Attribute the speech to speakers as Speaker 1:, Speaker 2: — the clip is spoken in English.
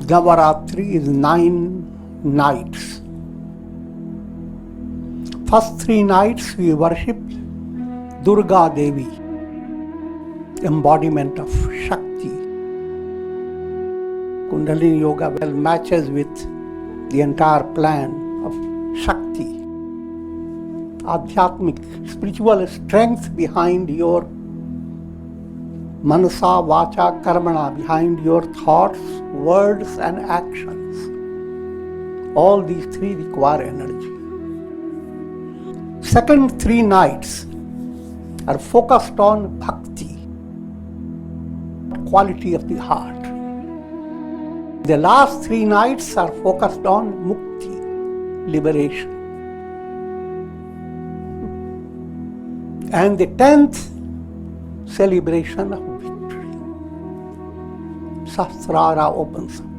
Speaker 1: Navaratri is 9 nights. First 3 nights we worship Durga Devi, embodiment of Shakti. Kundalini Yoga well matches with the entire plan of Shakti. Adhyatmic, spiritual strength behind your Manasa, Vacha, Karmana, behind your thoughts, words and actions. All these 3 require energy. Second 3 nights are focused on bhakti, quality of the heart. The last 3 nights are focused on mukti, liberation. And the 10th celebration of victory. Sahasrara opens up.